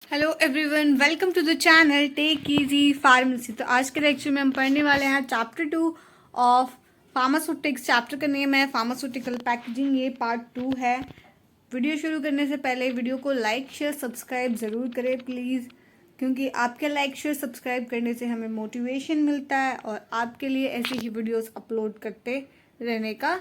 Hello everyone, welcome to the channel take easy pharmacy. तो आज के लेक्चर में हम पढ़ने वाले हैं चैप्टर 2 ऑफ फार्मास्यूटिक्स। चैप्टर का नेम है फार्मास्यूटिकल पैकेजिंग। ये पार्ट 2 है। वीडियो शुरू करने से पहले वीडियो को लाइक शेयर सब्सक्राइब ज़रूर करें प्लीज़, क्योंकि आपके लाइक शेयर सब्सक्राइब करने से हमें मोटिवेशन मिलता है और आपके लिए ऐसी ही वीडियोस अपलोड करते रहने का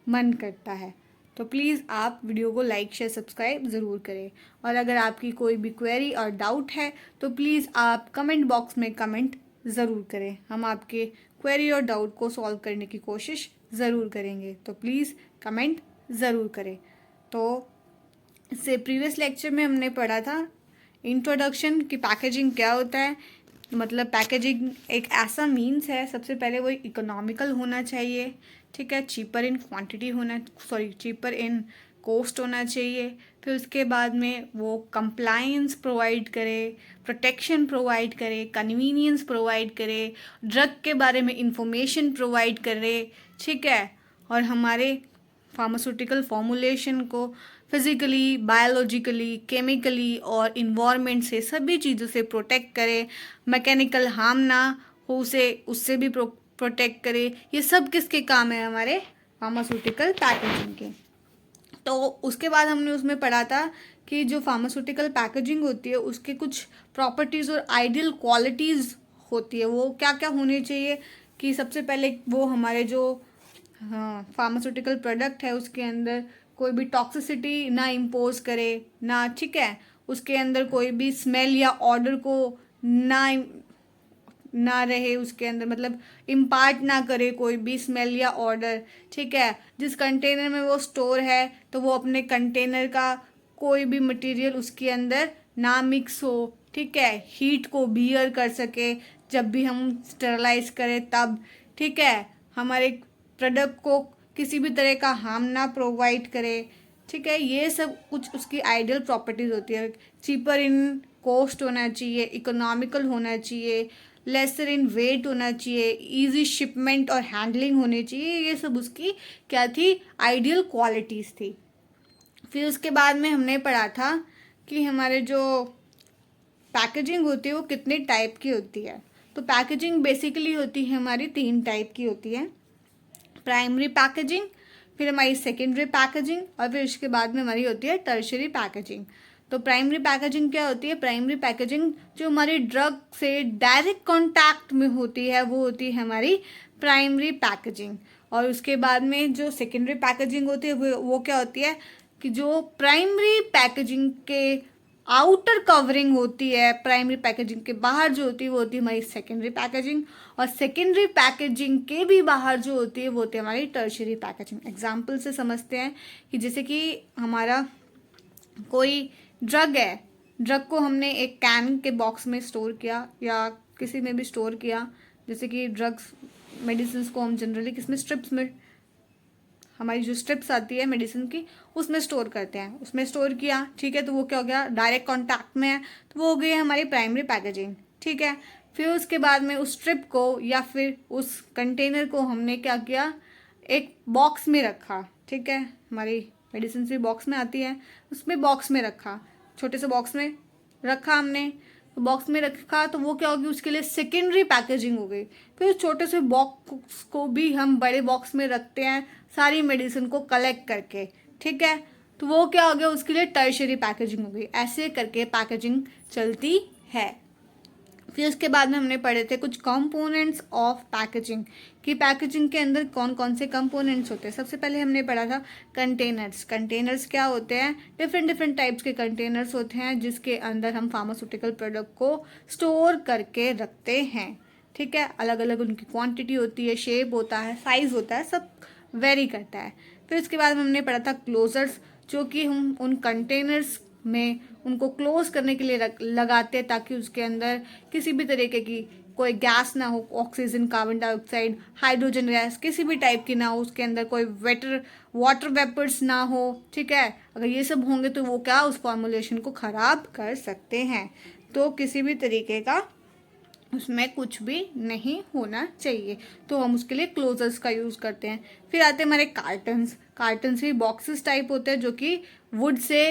मन करता है। तो प्लीज़ आप वीडियो को लाइक शेयर सब्सक्राइब ज़रूर करें। और अगर आपकी कोई भी क्वेरी और डाउट है तो प्लीज़ आप कमेंट बॉक्स में कमेंट ज़रूर करें। हम आपके क्वेरी और डाउट को सॉल्व करने की कोशिश ज़रूर करेंगे। तो प्लीज़ कमेंट ज़रूर करें। तो इससे प्रीवियस लेक्चर में हमने पढ़ा था इंट्रोडक्शन कि पैकेजिंग क्या होता है। मतलब पैकेजिंग एक ऐसा मीन्स है, सबसे पहले वो इकोनॉमिकल होना चाहिए, ठीक है, चीपर इन क्वांटिटी होना चीपर इन कॉस्ट होना चाहिए। फिर उसके बाद में वो कंप्लायंस प्रोवाइड करे, प्रोटेक्शन प्रोवाइड करे, कन्वीनियंस प्रोवाइड करे, ड्रग के बारे में इंफॉर्मेशन प्रोवाइड करे, ठीक है, और हमारे फार्मास्यूटिकल फॉर्मुलेशन को फिज़िकली, बायोलॉजिकली, केमिकली और इन्वायरमेंट से सभी चीज़ों से प्रोटेक्ट करे, मैकेनिकल हार्म ना हो उसे उससे भी प्रोटेक्ट करे। ये सब किसके काम है? हमारे फार्मास्यूटिकल पैकेजिंग के। तो उसके बाद हमने उसमें पढ़ा था कि जो फार्मास्यूटिकल पैकेजिंग होती है उसके कुछ प्रॉपर्टीज़ और आइडियल क्वालिटीज़ होती है। वो क्या क्या होनी चाहिए कि सबसे पहले वो हमारे जो फार्मास्यूटिकल प्रोडक्ट है उसके अंदर कोई भी टॉक्सिसिटी ना इम्पोज करे ना, ठीक है, उसके अंदर कोई भी स्मेल या ऑर्डर को ना रहे उसके अंदर, मतलब इम्पार्ट ना करे कोई भी स्मेल या ऑर्डर, ठीक है। जिस कंटेनर में वो स्टोर है तो वो अपने कंटेनर का कोई भी मटेरियल उसके अंदर ना मिक्स हो, ठीक है, हीट को बियर कर सके जब भी हम स्टरलाइज करें तब, ठीक है, हमारे प्रोडक्ट को किसी भी तरह का हार्म ना प्रोवाइड करे, ठीक है। ये सब कुछ उसकी आइडियल प्रॉपर्टीज़ होती है। चीपर इन कॉस्ट होना चाहिए, इकोनॉमिकल होना चाहिए, लेसर इन वेट होना चाहिए, इजी शिपमेंट और हैंडलिंग होनी चाहिए। ये सब उसकी क्या थी? आइडियल क्वालिटीज़ थी। फिर उसके बाद में हमने पढ़ा था कि हमारे जो पैकेजिंग होती है वो कितने टाइप की होती है। तो पैकेजिंग बेसिकली होती है हमारी 3 टाइप की होती है। प्राइमरी पैकेजिंग, फिर हमारी सेकेंडरी पैकेजिंग और फिर उसके बाद में हमारी होती है टर्शरी पैकेजिंग। तो प्राइमरी पैकेजिंग क्या होती है? प्राइमरी पैकेजिंग जो हमारी ड्रग से डायरेक्ट कांटेक्ट में होती है वो होती है हमारी प्राइमरी पैकेजिंग। और उसके बाद में जो सेकेंडरी पैकेजिंग होती है वो क्या होती है कि जो प्राइमरी पैकेजिंग के आउटर कवरिंग होती है, प्राइमरी पैकेजिंग के बाहर जो होती है वो होती है हमारी सेकेंडरी पैकेजिंग, और सेकेंडरी पैकेजिंग के भी बाहर जो होती है वो होती है हमारी टर्शरी पैकेजिंग। एग्जाम्पल से समझते हैं कि जैसे कि हमारा कोई ड्रग है, ड्रग को हमने एक कैन के बॉक्स में स्टोर किया या किसी में भी स्टोर किया, जैसे कि ड्रग्स मेडिसिन को हम जनरली किसमें, स्ट्रिप्स में, हमारी जो स्ट्रिप्स आती है मेडिसिन की उसमें स्टोर करते हैं, उसमें स्टोर किया, ठीक है, तो वो क्या हो गया? डायरेक्ट कांटेक्ट में है, तो वो हो गई हमारी प्राइमरी पैकेजिंग, ठीक है। फिर उसके बाद में उस स्ट्रिप को या फिर उस कंटेनर को हमने क्या किया? एक बॉक्स में रखा, ठीक है, हमारी मेडिसिन भी बॉक्स में आती है, उसमें बॉक्स में रखा, छोटे से बॉक्स में रखा हमने, तो बॉक्स में रखा तो वो क्या होगी? उसके लिए सेकेंडरी पैकेजिंग हो गई। फिर उस छोटे से बॉक्स को भी हम बड़े बॉक्स में रखते हैं सारी मेडिसिन को कलेक्ट करके, ठीक है, तो वो क्या हो गया? उसके लिए टर्शरी पैकेजिंग हो गई। ऐसे करके पैकेजिंग चलती है। फिर उसके बाद में हमने पढ़े थे कुछ कंपोनेंट्स ऑफ पैकेजिंग कि पैकेजिंग के अंदर कौन कौन से कंपोनेंट्स होते हैं। सबसे पहले हमने पढ़ा था कंटेनर्स। कंटेनर्स क्या होते हैं? डिफरेंट डिफरेंट टाइप्स के कंटेनर्स होते हैं जिसके अंदर हम फार्मास्यूटिकल प्रोडक्ट को स्टोर करके रखते हैं, ठीक है। अलग अलग उनकी क्वांटिटी होती है, शेप होता है, साइज होता है, सब वेरी करता है। फिर उसके बाद हमने पढ़ा था क्लोजर्स, जो कि हम उन कंटेनर्स में उनको क्लोज करने के लिए लगाते हैं ताकि उसके अंदर किसी भी तरीके की कोई गैस ना हो, oxygen, carbon dioxide, hydrogen gas किसी भी टाइप की ना हो, उसके अंदर कोई वाटर वेपर्स ना हो, ठीक है। अगर ये सब होंगे तो वो क्या, उस फॉर्मुलेशन को ख़राब कर सकते हैं। तो किसी भी तरीके का उसमें कुछ भी नहीं होना चाहिए, तो हम उसके लिए क्लोजर्स का यूज़ करते हैं। फिर आते हैं हमारे कार्टन्स। कार्टन्स भी बॉक्सेस टाइप होते हैं जो कि वुड से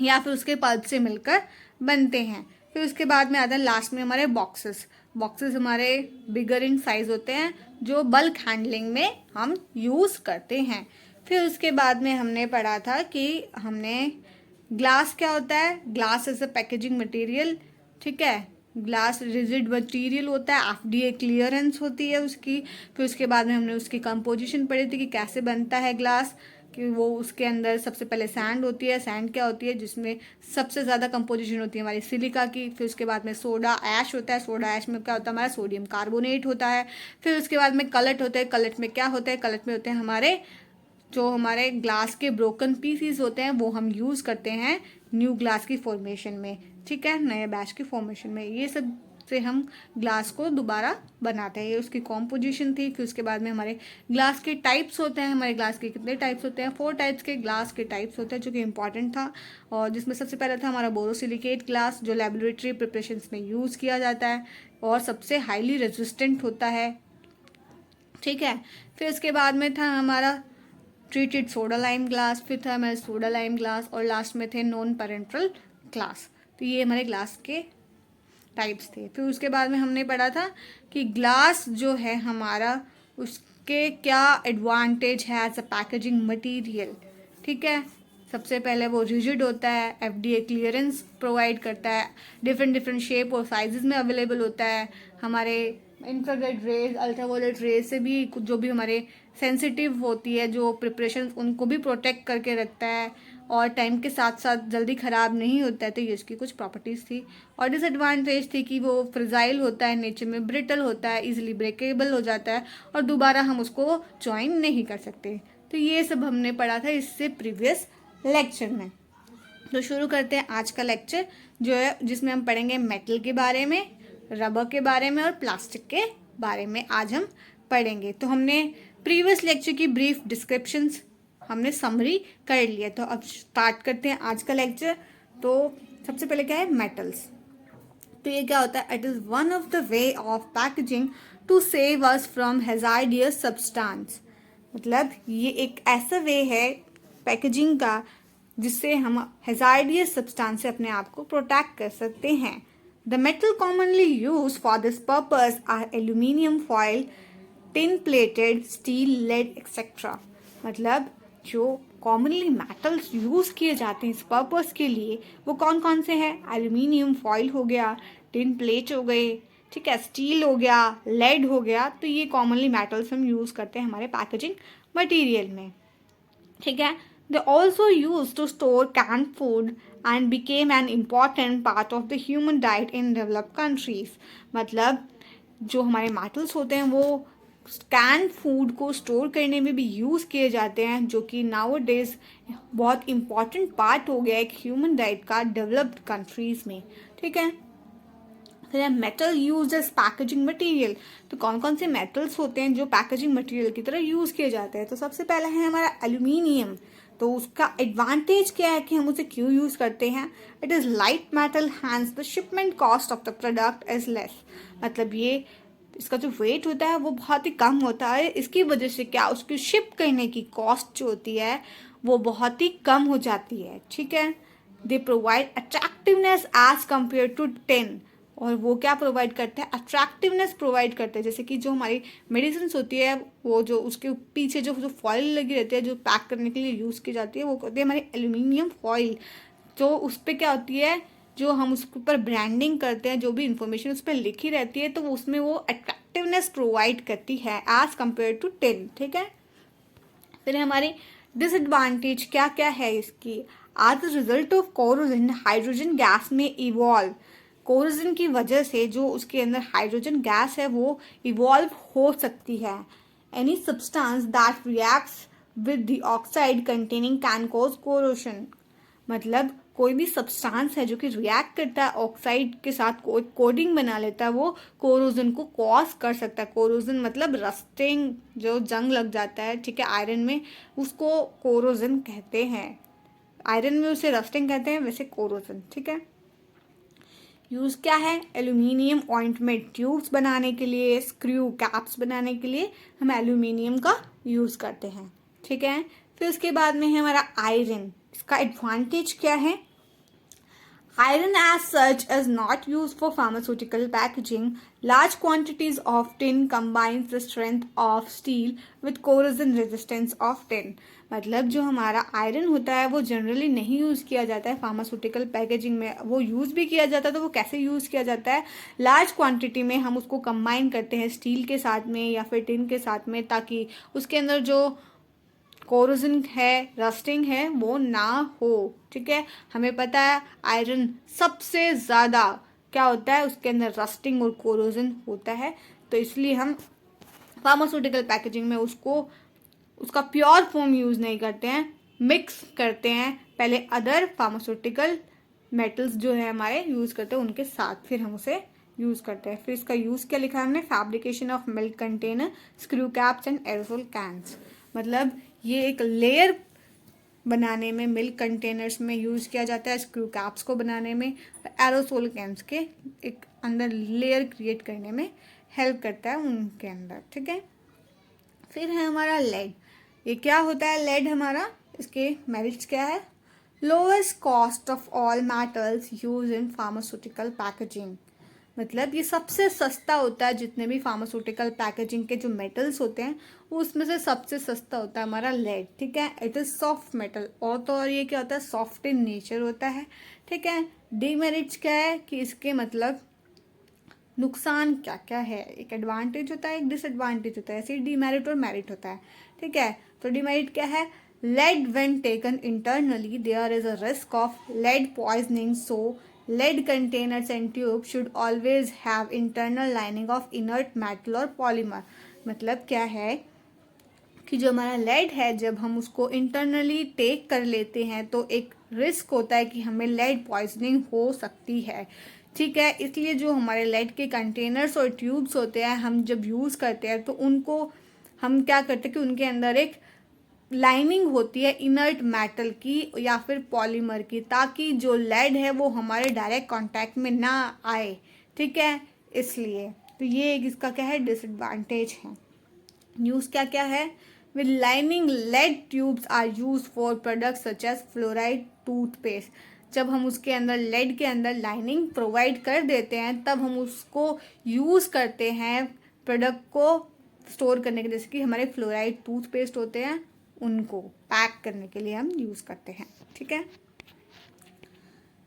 या फिर उसके पल्प से मिलकर बनते हैं। फिर उसके बाद में आता है लास्ट में हमारे बॉक्सेस। बॉक्सेस हमारे बिगर इन साइज होते हैं जो बल्क हैंडलिंग में हम यूज़ करते हैं। फिर उसके बाद में हमने पढ़ा था कि हमने ग्लास क्या होता है, glass is a packaging material, ठीक है। ग्लास रिजिड मटेरियल होता है, एफडीए क्लियरेंस होती है उसकी। फिर उसके बाद में हमने उसकी कंपोजिशन पढ़ी थी कि कैसे बनता है ग्लास, कि वो उसके अंदर सबसे पहले सैंड होती है। सैंड क्या होती है, जिसमें सबसे ज़्यादा कंपोजिशन होती है हमारी सिलिका की। फिर उसके बाद में सोडा ऐश होता है, सोडा ऐश में क्या होता है हमारा सोडियम कार्बोनेट होता है। फिर उसके बाद में कलट होता है, कलट में क्या होता है, कलट में होते हैं हमारे जो हमारे ग्लास के ब्रोकन पीसीस होते हैं, वो हम यूज़ करते हैं न्यू ग्लास की फॉर्मेशन में, ठीक है, नए बैच की फॉर्मेशन में। ये सब से हम ग्लास को दोबारा बनाते हैं, ये उसकी कॉम्पोजिशन थी। फिर उसके बाद में हमारे ग्लास के टाइप्स होते हैं। हमारे ग्लास के कितने टाइप्स होते हैं, 4 टाइप्स के ग्लास के टाइप्स होते हैं, जो कि इंपॉर्टेंट था। और जिसमें सबसे पहला था हमारा बोरोसिलिकेट ग्लास, जो लेबोरेटरी प्रिपरेशंस में यूज़ किया जाता है और सबसे हाईली रेजिस्टेंट होता है, ठीक है। फिर उसके बाद में था हमारा ट्रीटेड सोडा लाइम ग्लास, फिर था हमारे सोडा लाइम ग्लास, और लास्ट में थे नॉन पेरेंट्रल ग्लास। तो ये हमारे ग्लास के टाइप्स थे। फिर उसके बाद में हमने पढ़ा था कि ग्लास जो है हमारा, उसके क्या एडवांटेज है एज अ पैकेजिंग मटेरियल, ठीक है। सबसे पहले वो रिजिड होता है, एफडीए क्लियरेंस प्रोवाइड करता है, डिफरेंट डिफरेंट शेप और साइजेस में अवेलेबल होता है। हमारे इंफ्रारेड रेज, अल्ट्रावायलेट रेज से भी जो भी हमारे सेंसिटिव होती है जो प्रिपरेशन, उनको भी प्रोटेक्ट करके रखता है, और टाइम के साथ साथ जल्दी ख़राब नहीं होता है। तो ये इसकी कुछ प्रॉपर्टीज़ थी। और डिसएडवांटेज थी कि वो फ्रिजाइल होता है, नेचर में ब्रिटल होता है, इजीली ब्रेकेबल हो जाता है, और दोबारा हम उसको ज्वाइन नहीं कर सकते। तो ये सब हमने पढ़ा था इससे प्रीवियस लेक्चर में। तो शुरू करते हैं आज का लेक्चर, जो है जिसमें हम पढ़ेंगे मेटल के बारे में, रबर के बारे में और प्लास्टिक के बारे में आज हम पढ़ेंगे। तो हमने प्रीवियस लेक्चर की ब्रीफ डिस्क्रिप्शंस हमने समरी कर लिया। तो अब स्टार्ट करते हैं आज का लेक्चर। तो सबसे पहले क्या है, मेटल्स। तो ये क्या होता है, it is one of the way of packaging to save us from hazardous substance. मतलब ये एक ऐसा वे है पैकेजिंग का जिससे हम हैजार्डियस सब्सटेंस से अपने आप को प्रोटेक्ट कर सकते हैं। The metal commonly use for this purpose are aluminium foil, tin plated steel, lead etcetera. मतलब जो कॉमनली मेटल्स यूज़ किए जाते हैं इस पर्पस के लिए वो कौन कौन से हैं, एल्यूमिनियम फॉयल हो गया, टिन प्लेट हो गए, ठीक है, स्टील हो गया, लेड हो गया। तो ये कॉमनली मेटल्स हम यूज़ करते हैं हमारे पैकेजिंग मटेरियल में, ठीक है। They also use to store can food and became an important part of the human diet in developed countries. मतलब जो हमारे मेटल्स होते हैं वो कैन फूड को स्टोर करने में भी यूज़ किए जाते हैं, जो कि नाउ डेज बहुत इंपॉर्टेंट पार्ट हो गया है एक ह्यूमन डाइट का डेवलप्ड कंट्रीज़ में, ठीक है। फिर metal use as packaging material. तो कौन कौन से मेटल्स होते हैं जो पैकेजिंग मटेरियल की तरह यूज़ किए जाते हैं। तो सबसे पहला है हमारा एल्यूमिनियम। तो उसका एडवांटेज क्या है कि हम उसे क्यों यूज़ करते हैं, it is light metal, hence the shipment cost of the product is less. मतलब ये इसका जो वेट होता है वो बहुत ही कम होता है, इसकी वजह से क्या उसकी शिप करने की कॉस्ट जो होती है वो बहुत ही कम हो जाती है, ठीक है। They provide attractiveness as compare to tin. और वो क्या प्रोवाइड करते हैं, अट्रैक्टिवनेस प्रोवाइड करते हैं। जैसे कि जो हमारी मेडिसिन होती है वो जो उसके पीछे जो फॉइल लगी रहती है जो पैक करने के लिए यूज़ की जाती है वो होती है हमारी एल्यूमिनियम फॉइल। तो उस पर क्या होती है, जो हम उसके ऊपर ब्रांडिंग करते हैं, जो भी इंफॉर्मेशन उस पर लिखी रहती है, तो उसमें वो अट्रैक्टिवनेस प्रोवाइड करती है एज कम्पेयर टू टिन, ठीक है। फिर हमारी डिसएडवांटेज क्या क्या है इसकी, as the result of corrosion hydrogen gas में इवॉल्व। कोरोजन की वजह से जो उसके अंदर हाइड्रोजन गैस है वो इवॉल्व हो सकती है। Any substance that reacts with the oxide containing can cause corrosion. मतलब कोई भी सब्सटेंस है जो कि रिएक्ट करता है ऑक्साइड के साथ, कोडिंग बना लेता है, वो कोरोजन को कॉज कर सकता है। कोरोजन मतलब रस्टिंग, जो जंग लग जाता है, ठीक है, आयरन में, उसको कोरोजन कहते हैं। आयरन में उसे रस्टिंग कहते हैं, वैसे कोरोजन, ठीक है। यूज़ क्या है, एल्यूमिनियम ऑइंटमेंट ट्यूब्स बनाने के लिए, स्क्रू कैप्स बनाने के लिए हम एल्यूमिनियम का यूज़ करते हैं, ठीक है। फिर उसके बाद में है हमारा आयरन। इसका एडवांटेज क्या है, Iron as such is not used for pharmaceutical packaging. Large quantities of tin combines the strength of steel with corrosion resistance of tin. मतलब जो हमारा आयरन होता है वो जनरली नहीं यूज़ किया जाता है फार्मास्यूटिकल पैकेजिंग में. वो यूज़ भी किया जाता है तो वो कैसे यूज़ किया जाता है, लार्ज क्वांटिटी में हम उसको कंबाइन करते हैं स्टील के साथ में या फिर टिन के साथ में, ताकि उसके अंदर जो कोरोजन है, रस्टिंग है, वो ना हो. ठीक है, हमें पता है आयरन सबसे ज़्यादा क्या होता है, उसके अंदर रस्टिंग और कोरोजन होता है. तो इसलिए हम फार्मास्यूटिकल पैकेजिंग में उसका प्योर फॉर्म यूज़ नहीं करते हैं, मिक्स करते हैं पहले अदर फार्मास्यूटिकल मेटल्स जो है हमारे यूज़ करते हैं उनके साथ, फिर हम उसे यूज़ करते हैं. फिर इसका यूज़ क्या लिखा है हमने, fabrication of milk container, screw caps and aerosol cans. मतलब ये एक लेयर बनाने में मिल्क कंटेनर्स में यूज़ किया जाता है, स्क्रू कैप्स को बनाने में, एरोसोल कैंस के एक अंदर लेयर क्रिएट करने में हेल्प करता है उनके अंदर. ठीक है, फिर है हमारा लेड. ये क्या होता है लेड हमारा, इसके मेरिट्स क्या है, lowest cost of all metals use in pharmaceutical packaging. मतलब ये सबसे सस्ता होता है जितने भी फार्मास्यूटिकल पैकेजिंग के जो मेटल्स होते हैं उसमें से सबसे सस्ता होता है हमारा लेड. ठीक है, इट इज़ सॉफ्ट मेटल, और तो और ये क्या होता है, सॉफ्ट इन नेचर होता है. ठीक है, डीमेरिट्स क्या है कि इसके मतलब नुकसान क्या क्या है, एक एडवांटेज होता है एक डिसएडवांटेज होता है, ऐसे ही डीमेरिट और मेरिट होता है. ठीक है, तो डीमेरिट क्या है, lead when taken internally there is a risk of lead poisoning, so lead containers and tubes should always have internal lining of inert metal or polymer. मतलब क्या है कि जो हमारा लेड है जब हम उसको इंटरनली टेक कर लेते हैं तो एक रिस्क होता है कि हमें लेड पॉइजनिंग हो सकती है. ठीक है, इसलिए जो हमारे लेड के कंटेनर्स और ट्यूब्स होते हैं हम जब यूज़ करते हैं तो उनको हम क्या करते हैं कि उनके अंदर एक लाइनिंग होती है इनर्ट मेटल की या फिर पॉलीमर की, ताकि जो लेड है वो हमारे डायरेक्ट कांटेक्ट में ना आए. ठीक है, इसलिए तो ये एक इसका क्या है डिसएडवांटेज है. यूज़ क्या क्या है, with lining lead tubes are use for products such as fluoride toothpaste. जब हम उसके अंदर लेड के अंदर लाइनिंग प्रोवाइड कर देते हैं तब हम उसको यूज़ करते हैं प्रोडक्ट को स्टोर करने के लिए, जैसे कि हमारे फ्लोराइड टूथपेस्ट होते हैं उनको पैक करने के लिए हम यूज़ करते हैं. ठीक है,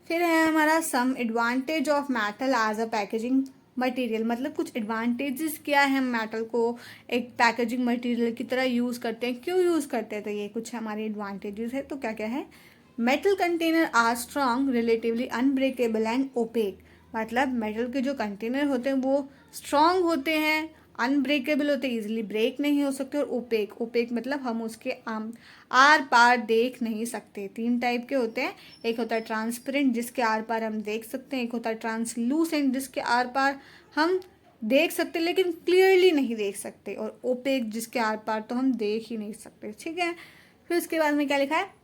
फिर है हमारा some advantage of metal as a packaging material. मतलब कुछ एडवांटेजेस क्या है, हम मेटल को एक पैकेजिंग मटेरियल की तरह यूज़ करते हैं, क्यों यूज़ करते हैं, तो ये कुछ हमारे एडवांटेजेस है. तो क्या क्या है, metal container are strong, relatively unbreakable and opaque. मतलब मेटल के जो कंटेनर होते हैं वो स्ट्रॉन्ग होते हैं, अनब्रेकेबल होते हैं, इजीली ब्रेक नहीं हो सकते, और ओपेक. ओपेक मतलब हम उसके आर पार देख नहीं सकते. 3 टाइप के होते हैं, एक होता है ट्रांसपेरेंट जिसके आर पार हम देख सकते हैं, एक होता है ट्रांसलूसेंट जिसके आर पार हम देख सकते लेकिन क्लियरली नहीं देख सकते, और ओपेक जिसके आर पार तो हम देख ही नहीं सकते. ठीक है, फिर उसके बाद में क्या लिखा है,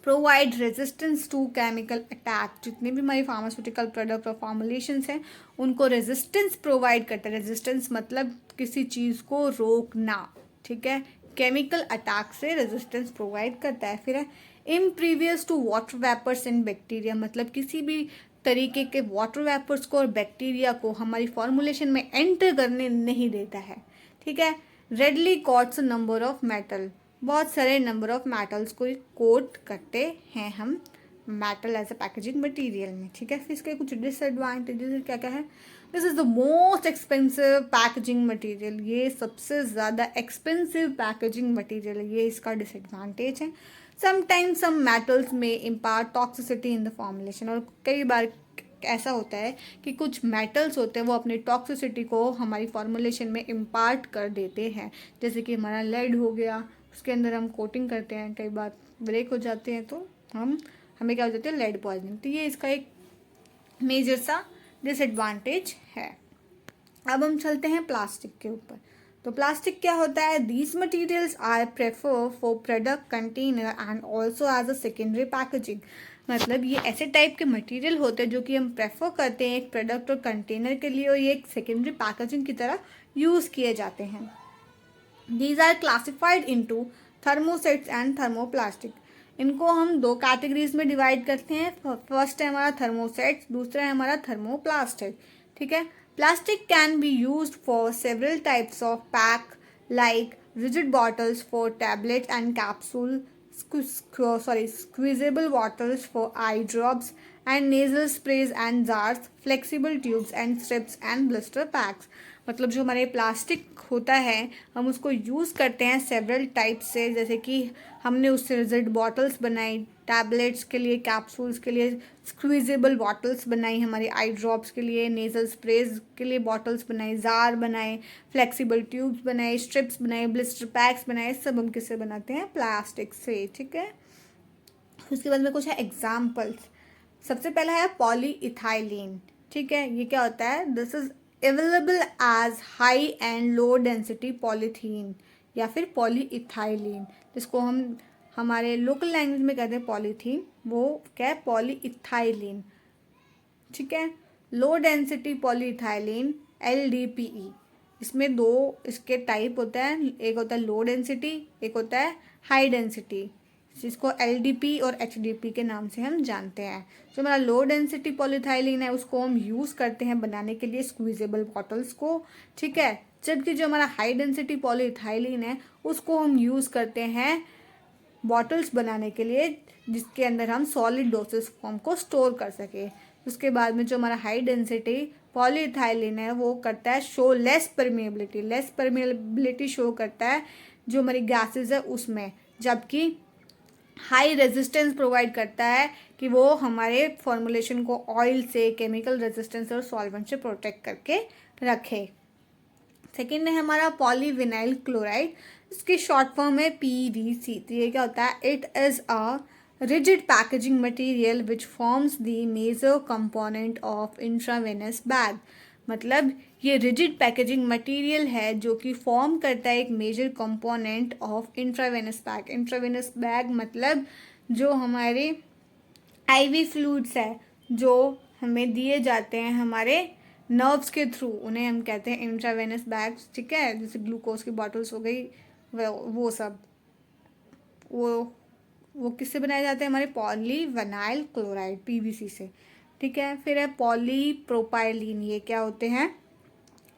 provide resistance to chemical attack. जितने भी हमारी फार्मास्यूटिकल प्रोडक्ट और फॉर्मुलेशंस हैं उनको रेजिस्टेंस प्रोवाइड करता है. रेजिस्टेंस मतलब किसी चीज़ को रोकना. ठीक है, केमिकल अटैक से रेजिस्टेंस प्रोवाइड करता है. फिर है impervious to water vapours and bacteria. मतलब किसी भी तरीके के वाटर वेपर्स को और बैक्टीरिया को हमारी फॉर्मुलेशन में एंटर करने नहीं देता है. ठीक है, readily coats number of metal. बहुत सारे नंबर ऑफ मेटल्स को कोट करते हैं हम metal as a packaging material में. ठीक है, फिर इसके कुछ डिसएडवांटेजेस क्या क्या है, this is the most expensive packaging material. ये सबसे ज़्यादा एक्सपेंसिव पैकेजिंग मटेरियल है, ये इसका डिसएडवांटेज है. समटाइम्स सम मेटल्स में impart toxicity in the formulation. और कई बार ऐसा होता है कि कुछ मेटल्स होते हैं वो अपनी टॉक्सिसिटी को हमारी फॉर्मुलेशन में इम्पार्ट कर देते हैं. जैसे कि हमारा लेड हो गया, उसके अंदर हम कोटिंग करते हैं, कई बार ब्रेक हो जाते हैं तो हमें क्या हो जाती है, लेड पॉइजनिंग. तो ये इसका एक मेजर सा डिसएडवांटेज है. अब हम चलते हैं प्लास्टिक के ऊपर. तो प्लास्टिक क्या होता है, these materials are prefer for product container and also as a secondary packaging. मतलब ये ऐसे टाइप के मटेरियल होते हैं जो कि हम प्रेफर करते हैं एक प्रोडक्ट और कंटेनर के लिए, और ये एक सेकेंडरी पैकेजिंग की तरह यूज़ किए जाते हैं. These are classified into thermosets and thermoplastic. इनको हम दो कैटेगरीज में डिवाइड करते हैं। फर्स्ट है हमारा थर्मोसेट, दूसरा है हमारा थर्मोप्लास्टिक। ठीक है। Plastic can be used for several types of pack like rigid bottles for tablets and capsule, squeezable bottles for eye drops and nasal sprays and jars, flexible tubes and strips and blister packs। मतलब जो हमारे plastic होता है हम उसको use करते हैं several type से, जैसे कि हमने उससे रिजिड बॉटल्स बनाई टैबलेट्स के लिए, कैप्सूल्स के लिए स्क्वीजेबल बॉटल्स बनाई, हमारी आई ड्रॉप्स के लिए, नेज़ल स्प्रेज के लिए बॉटल्स बनाई, जार बनाए, फ्लेक्सिबल ट्यूब्स बनाए, स्ट्रिप्स बनाए, ब्लिस्टर पैक्स बनाए, सब हम किससे बनाते हैं? प्लास्टिक से। ठीक है। उसके बाद में कुछ है एग्जाम्पल्स। सबसे पहला है पॉलीइथाइलीन। ठीक है। ये क्या होता है? This is available as high and low density polythene या फिर पॉलीइथाइलीन, जिसको हम हमारे लोकल लैंग्वेज में कहते हैं पॉलीथीन, वो क्या है? पॉलीइथाइलीन। ठीक है। Low density polyethylene LDPE। इसमें दो इसके टाइप होता है, एक होता है लो डेंसिटी, एक होता है हाई डेंसिटी, जिसको LDP और HDP के नाम से हम जानते हैं। जो हमारा लो डेंसिटी पॉलीथाइलीन है उसको हम यूज़ करते हैं बनाने के लिए स्क्वीजेबल बॉटल्स को। ठीक है। जबकि जो हमारा हाई डेंसिटी पॉलीथाइलीन है उसको हम यूज़ करते हैं बॉटल्स बनाने के लिए, जिसके अंदर हम सॉलिड डोसेस फॉर्म को स्टोर कर सके। उसके बाद में जो हमारा हाई डेंसिटी पॉलीइथाइलीन है वो करता है शो लेस परमेबिलिटी शो करता है जो हमारी गैसेज है उसमें, जबकि हाई रेजिस्टेंस प्रोवाइड करता है कि वो हमारे फॉर्मुलेशन को ऑयल से, केमिकल रेजिस्टेंस और सॉल्वेंट से प्रोटेक्ट करके रखे। सेकेंड है हमारा पॉलीविनाइल क्लोराइड, इसकी शॉर्ट फॉर्म है PVC। तो ये क्या होता है? It is a rigid packaging material which forms the major component of intravenous bag। मतलब ये रिजिड पैकेजिंग मटेरियल है जो कि फॉर्म करता है एक major component of intravenous bag. Intravenous bag मतलब जो हमारे IV फ्लूइड्स है जो हमें दिए जाते हैं हमारे नर्व्स के थ्रू, उन्हें हम कहते हैं इंट्रावेनस बैग्स। ठीक है। जैसे ग्लूकोज की बॉटल्स हो गई, वो सब वो किससे बनाए जाते हैं? हमारे पॉलीविनाइल क्लोराइड PVC से। ठीक है। फिर है पॉलीप्रोपाइलीन। ये क्या होते हैं?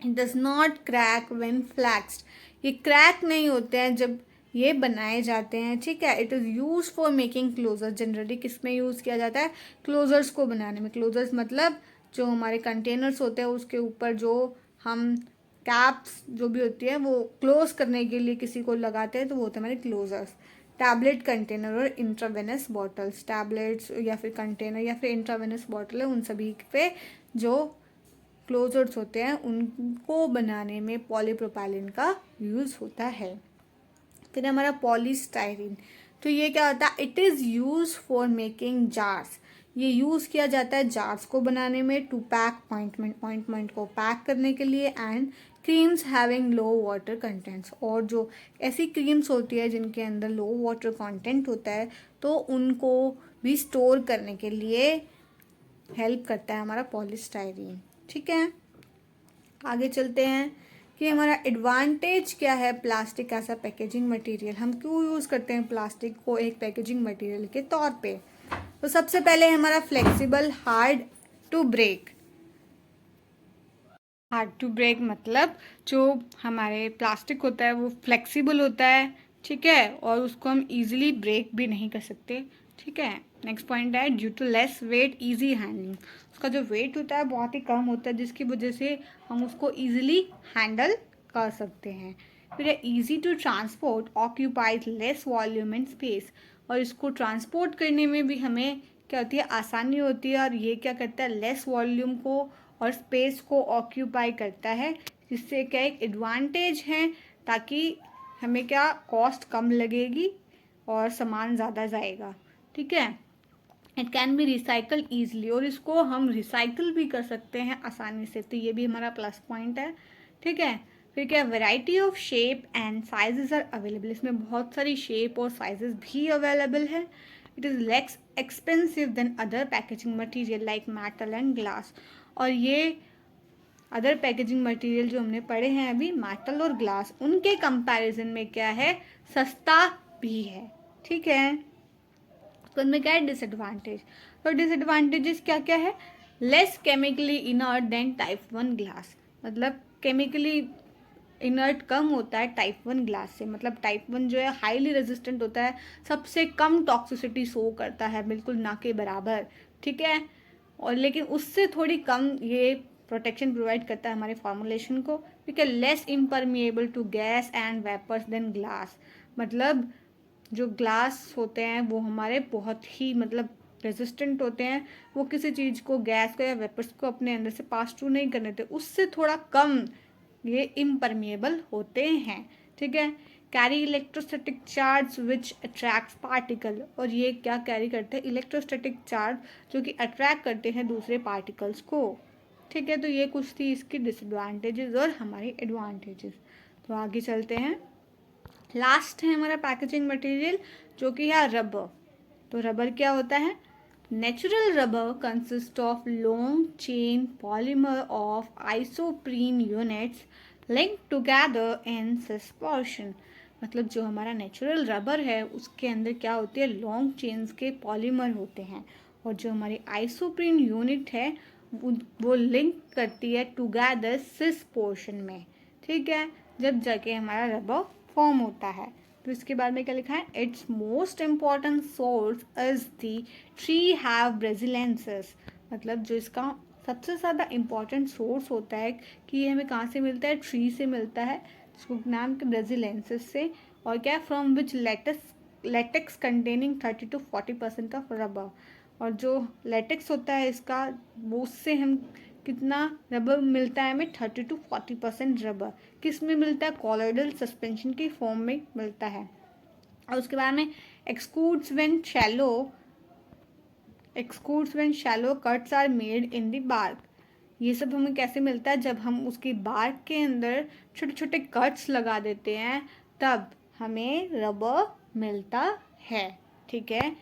It does not crack when फ्लैक्स्ड। ये क्रैक नहीं होते हैं जब ये बनाए जाते हैं। ठीक है। It is use for making closure. Generally किस में यूज़ किया जाता है? क्लोजर्स को बनाने में। क्लोजर्स मतलब जो हमारे कंटेनर्स होते हैं उसके ऊपर जो हम कैप्स जो भी होती है वो क्लोज करने के लिए किसी को लगाते हैं, तो वो होते हैं हमारे क्लोजर्स। टैबलेट कंटेनर और इंट्रावेनस बॉटल्स, टैबलेट्स या फिर कंटेनर या फिर इंट्रावेनस बॉटल है, उन सभी पे जो क्लोजर्स होते हैं उनको बनाने में पॉलीप्रोपाइलिन का यूज़ होता है। फिर हमारा पॉलीस्टाइरीन। तो ये क्या होता है? It is use for making jars. ये यूज़ किया जाता है जार्स को बनाने में, टू पैक ऑइंटमेंट को पैक करने के लिए, and creams having low water contents. और जो ऐसी क्रीम्स होती है जिनके अंदर लो वाटर कंटेंट होता है तो उनको भी स्टोर करने के लिए हेल्प करता है हमारा पॉलीस्टाइरीन। ठीक है। आगे चलते हैं कि हमारा एडवांटेज क्या है plastic as a packaging material. हम क्यों यूज़ करते हैं प्लास्टिक को एक पैकेजिंग मटेरियल के तौर पे? तो सबसे पहले हमारा flexible, hard to break. Hard to break मतलब जो हमारे प्लास्टिक होता है वो फ्लेक्सिबल होता है। ठीक है। और उसको हम इजीली ब्रेक भी नहीं कर सकते। ठीक है। नेक्स्ट पॉइंट है due to less weight easy handling. उसका जो वेट होता है बहुत ही कम होता है जिसकी वजह से हम उसको इजीली हैंडल कर सकते हैं। फिर है easy to transport, occupies less volume and space. और इसको ट्रांसपोर्ट करने में भी हमें क्या होती है? आसानी होती है। और ये क्या करता है? लेस वॉल्यूम को और स्पेस को ऑक्यूपाई करता है, जिससे क्या एक एडवांटेज है, ताकि हमें क्या कॉस्ट कम लगेगी और सामान ज़्यादा जाएगा। ठीक है। It can be recycle easily, और इसको हम रिसाइकल भी कर सकते हैं आसानी से, तो ये भी हमारा प्लस पॉइंट है। ठीक है। फिर क्या? Variety of shape and sizes are available. इसमें बहुत सारी शेप और साइजेस भी अवेलेबल है। It is less expensive than other packaging material like metal and glass. और ये अदर पैकेजिंग मटेरियल जो हमने पढ़े हैं अभी, मेटल और ग्लास, उनके कंपैरिजन में क्या है? सस्ता भी है। ठीक है। उसके बाद में क्या है डिसएडवांटेज। तो डिसएडवांटेजेस क्या क्या है, less chemically inert than type 1 glass, मतलब केमिकली इनर्ट कम होता है टाइप 1 ग्लास से, मतलब टाइप 1 जो है हाईली रेजिस्टेंट होता है, सबसे कम टॉक्सिसिटी शो करता है, बिल्कुल ना के बराबर, ठीक है, और लेकिन उससे थोड़ी कम ये प्रोटेक्शन प्रोवाइड करता है हमारे फॉर्मुलेशन को, ठीक है। Less impermeable to gas and vapours than glass, मतलब जो ग्लास होते हैं वो हमारे बहुत ही मतलब रेजिस्टेंट होते हैं, वो किसी चीज़ को, गैस को या वेपर्स को अपने अंदर से पास थ्रू नहीं करने देते, उससे थोड़ा कम ये इम्परमिएबल होते हैं, ठीक है। Carry electrostatic charge which attracts particle, और ये क्या कैरी करते हैं, इलेक्ट्रोस्टैटिक चार्ज जो कि अट्रैक्ट करते हैं दूसरे पार्टिकल्स को, ठीक है। तो ये कुछ थी इसकी डिसएडवांटेजेस और हमारी एडवांटेजेस। तो आगे चलते हैं, लास्ट है हमारा पैकेजिंग मटेरियल जो कि है रबर। तो रबर क्या होता है, natural rubber consist of long chain polymer of isoprene units link together in suspension, मतलब जो हमारा नेचुरल रबर है उसके अंदर क्या होती है, लॉन्ग चेन्स के पॉलीमर होते हैं, और जो हमारी आइसोप्रीन यूनिट है वो लिंक करती है टुगेदर सिस पोर्शन में, ठीक है, जब जाके हमारा रबर फॉर्म होता है। तो इसके बारे में क्या लिखा है, it's most important source is the tree hevea brasiliensis, मतलब जो इसका सबसे ज़्यादा इम्पॉर्टेंट सोर्स होता है कि ये हमें कहाँ से मिलता है, ट्री से मिलता है, जिसको नाम के ब्रेजिलेंसिस से, और क्या है, from which latex containing 30 to 40% of rubber, और जो लेटेक्स होता है इसका वो उससे हम कितना रबर मिलता है हमें, 30 to 40% रबर किस में मिलता है, कॉलोइडल सस्पेंशन की फॉर्म में मिलता है। और उसके बाद में excludes when shallow cuts are made in the bark, ये सब हमें कैसे मिलता है, जब हम उसकी बार्क के अंदर छोटे छोटे कट्स लगा देते हैं तब हमें रबर मिलता है, ठीक है।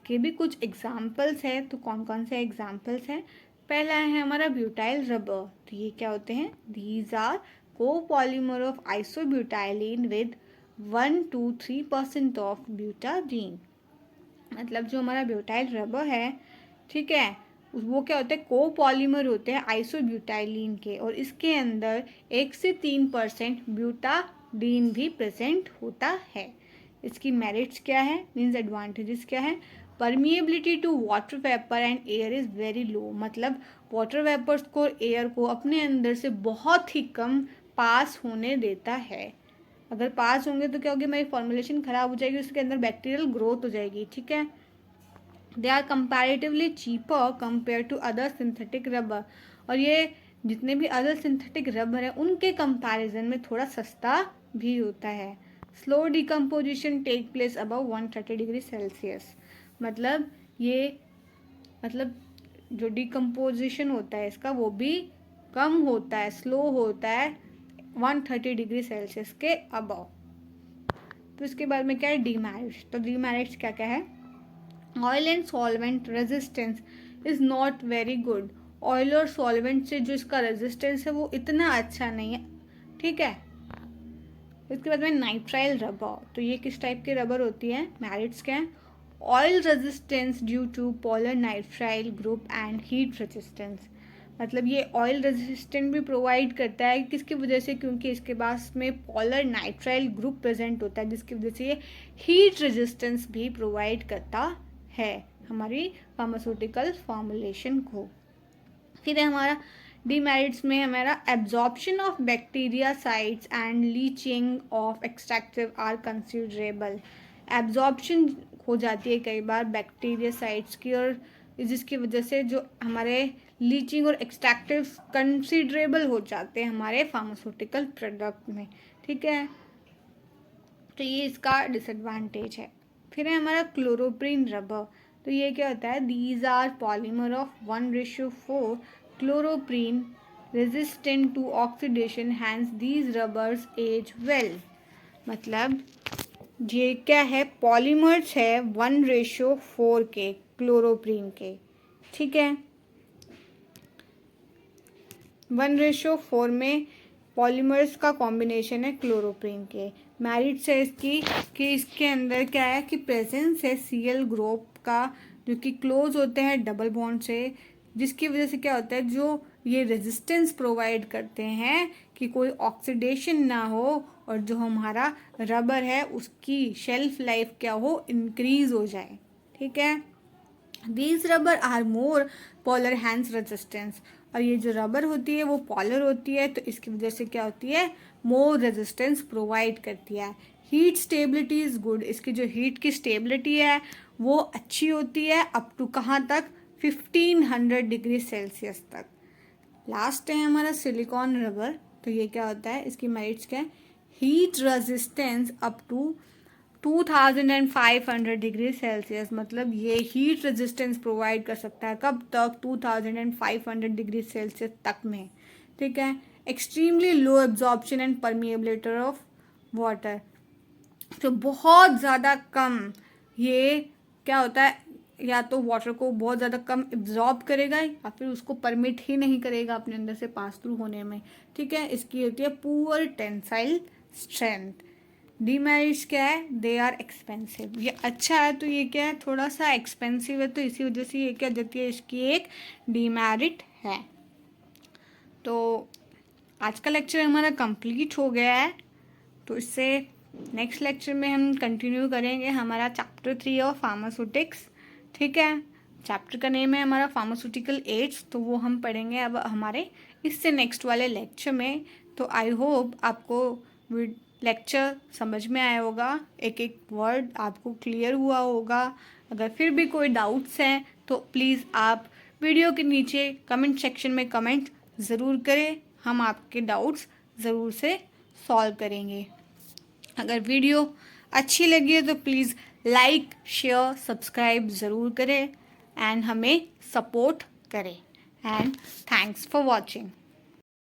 इसके भी कुछ एग्जाम्पल्स हैं, तो कौन कौन से एग्जाम्पल्स हैं, पहला है हमारा ब्यूटाइल रबर, तो ये क्या होते हैं, these are copolymer of isobutylene with 1 to 3% of butadiene, मतलब जो हमारा ब्यूटाइल रबर है, ठीक है, वो क्या होते हैं, कोपॉलीमर होते हैं आइसोब्यूटाइलिन के, और इसके अंदर 1 से 3% ब्यूटाडीन भी प्रेजेंट होता है। इसकी मेरिट्स क्या है, मीन्स एडवांटेजेस क्या है, permeability to water vapour and air is very low, मतलब वाटर वेपर्स को, एयर को अपने अंदर से बहुत ही कम पास होने देता है, अगर पास होंगे तो क्या होगी, हमारी फॉर्मुलेशन ख़राब हो जाएगी, उसके अंदर बैक्टीरियल ग्रोथ हो जाएगी, ठीक है। They are comparatively cheaper compare to other synthetic rubber, और ये जितने भी अदर सिंथेटिक रबर हैं उनके कंपैरिजन में थोड़ा सस्ता भी होता है। Slow decomposition take place above 130 degree Celsius, मतलब ये मतलब जो डिकम्पोजिशन होता है इसका वो भी कम होता है, स्लो होता है 130 डिग्री सेल्सियस के अबव। तो इसके बाद में क्या है, डीमेरिट्स, तो डीमेरिट्स क्या क्या है, oil and solvent resistance is not very good, oil और सॉल्वेंट से जो इसका रेजिस्टेंस है वो इतना अच्छा नहीं है, ठीक है। इसके बाद में नाइट्राइल रबर, तो ये किस टाइप के रबर होती है, मेरिट्स क्या है, oil resistance due to polar nitrile group and heat resistance, मतलब ये ऑयल रेजिस्टेंट भी प्रोवाइड करता है, किसकी वजह से, क्योंकि इसके पास में पॉलर नाइट्राइल ग्रुप प्रेजेंट होता है, जिसकी वजह से ये हीट रेजिस्टेंस भी प्रोवाइड करता है हमारी फार्मास्यूटिकल फॉर्मुलेशन को। फिर है हमारा डीमेरिट्स में हमारा absorption of bacteria sites and leaching of extractive are considerable, absorption हो जाती है कई बार बैक्टीरिया साइट्स की, और जिसकी वजह से जो हमारे लीचिंग और एक्सट्रैक्टिव कंसिडरेबल हो जाते हैं हमारे फार्मास्यूटिकल प्रोडक्ट में, ठीक है। तो ये इसका डिसएडवांटेज है। फिर है हमारा क्लोरोप्रीन रबर, तो ये क्या होता है, these are polymer of 1:4 chloroprene resistant to oxidation, hence these rubbers as well, मतलब ये क्या है, पॉलीमर्स है 1:4 के क्लोरोप्रीन के, ठीक है, 1:4 में पॉलीमर्स का कॉम्बिनेशन है क्लोरोप्रीन के, मेरिट्स है इसकी कि इसके अंदर क्या है कि प्रेजेंस है Cl ग्रुप का, जो कि क्लोज होते हैं डबल बॉन्ड से, जिसकी वजह से क्या होता है, जो ये रेजिस्टेंस प्रोवाइड करते हैं कि कोई ऑक्सीडेशन ना हो और जो हमारा रबर है उसकी शेल्फ लाइफ क्या हो, इंक्रीज हो जाए। ठीक है, these rubber are more polar hence resistance, और ये जो रबर होती है वो पॉलर होती है, तो इसकी वजह से क्या होती है, मोर रेजिस्टेंस प्रोवाइड करती है। हीट स्टेबिलिटी इज़ गुड, इसकी जो हीट की स्टेबिलिटी है वो अच्छी होती है अप टू कहाँ तक, 1500 डिग्री सेल्सियस तक। लास्ट है हमारा सिलिकॉन रबर, तो ये क्या होता है, इसकी मेरिट्स क्या है, heat resistance up to 2500 degree Celsius, मतलब ये हीट रेजिस्टेंस प्रोवाइड कर सकता है कब तक, 2500 डिग्री सेल्सियस तक में। ठीक है, extremely low absorption and permeability of water, तो बहुत ज़्यादा कम ये क्या होता है, या तो वाटर को बहुत ज़्यादा कम एब्जॉर्ब करेगा या फिर उसको परमिट ही नहीं करेगा अपने अंदर से पास थ्रू होने में। ठीक है, इसकी होती है पुअर टेंसाइल स्ट्रेंथ। डीमेरिट्स क्या है, दे आर एक्सपेंसिव, ये अच्छा है तो ये क्या है, थोड़ा सा एक्सपेंसिव है, तो इसी वजह से ये क्या देती है, इसकी एक डीमेरिट है। तो आज का लेक्चर हमारा कंप्लीट हो गया है, तो इससे नेक्स्ट लेक्चर में हम कंटिन्यू करेंगे हमारा चैप्टर 3 ऑफ फार्मास्यूटिक्स। ठीक है, चैप्टर का नेम है हमारा फार्मास्यूटिकल एड्स, तो वो हम पढ़ेंगे अब हमारे इससे नेक्स्ट वाले लेक्चर में। तो आई होप आपको लेक्चर समझ में आया होगा, एक एक वर्ड आपको क्लियर हुआ होगा। अगर फिर भी कोई डाउट्स हैं तो प्लीज़ आप वीडियो के नीचे कमेंट सेक्शन में कमेंट ज़रूर करें, हम आपके डाउट्स ज़रूर से सॉल्व करेंगे। अगर वीडियो अच्छी लगी है तो प्लीज़ लाइक शेयर सब्सक्राइब ज़रूर करें एंड हमें सपोर्ट करें, एंड थैंक्स फॉर वॉचिंग।